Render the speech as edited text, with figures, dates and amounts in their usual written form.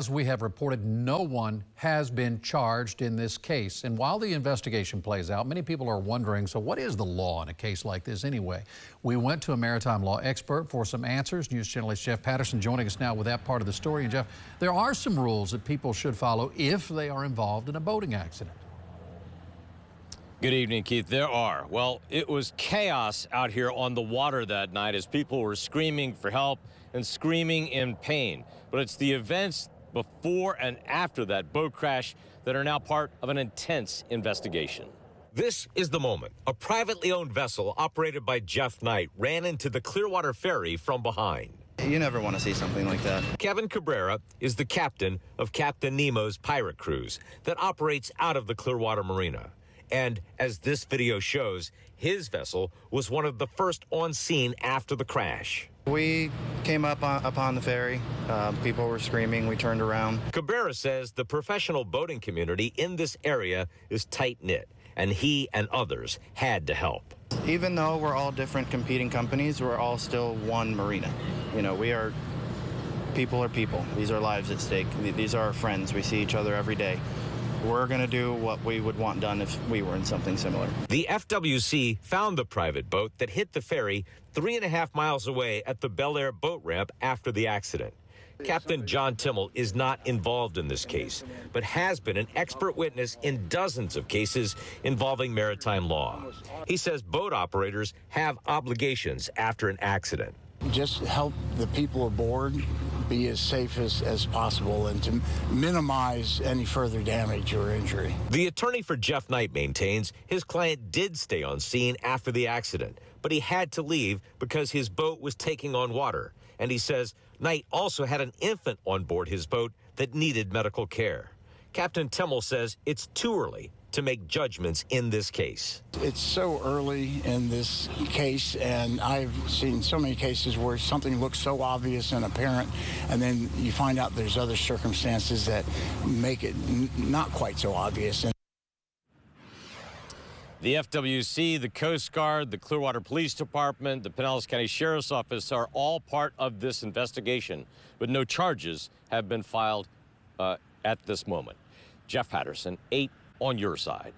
As we have reported, no one has been charged in this case. And while the investigation plays out, many people are wondering, so what is the law in a case like this anyway? We went to a maritime law expert for some answers. News Channel's Jeff Patterson joining us now with that part of the story. And Jeff, there are some rules that people should follow if they are involved in a boating accident. Good evening, Keith. There are. Well, it was chaos out here on the water that night as people were screaming for help and screaming in pain. But it's the events before and after that boat crash that are now part of an intense investigation. This is the moment. A privately owned vessel operated by Jeff Knight ran into the Clearwater ferry from behind. You never want to see something like that. Kevin Cabrera is the captain of Captain Nemo's pirate cruise that operates out of the Clearwater Marina. And as this video shows, his vessel was one of the first on scene after the crash. We came upon the ferry. People were screaming. We turned around. Cabrera says the professional boating community in this area is tight-knit, and he and others had to help. Even though we're all different competing companies, we're all still one marina. You know, people are people. These are lives at stake. These are our friends. We see each other every day. We're going to do what we would want done if we were in something similar. The FWC found the private boat that hit the ferry 3.5 miles away at the Bel Air boat ramp after the accident. Captain John Timmel is not involved in this case, but has been an expert witness in dozens of cases involving maritime law. He says boat operators have obligations after an accident. Just help the people aboard be as safe as possible and to minimize any further damage or injury. The attorney for Jeff Knight maintains his client did stay on scene after the accident, but he had to leave because his boat was taking on water. And he says Knight also had an infant on board his boat that needed medical care. Captain Timmel says it's too early to make judgments in this case. It's so early in this case, and I've seen so many cases where something looks so obvious and apparent, and then you find out there's other circumstances that make it not quite so obvious. The FWC, the Coast Guard, the Clearwater Police Department, the Pinellas County Sheriff's Office are all part of this investigation, but no charges have been filed at this moment. Jeff Patterson, 8 on your side.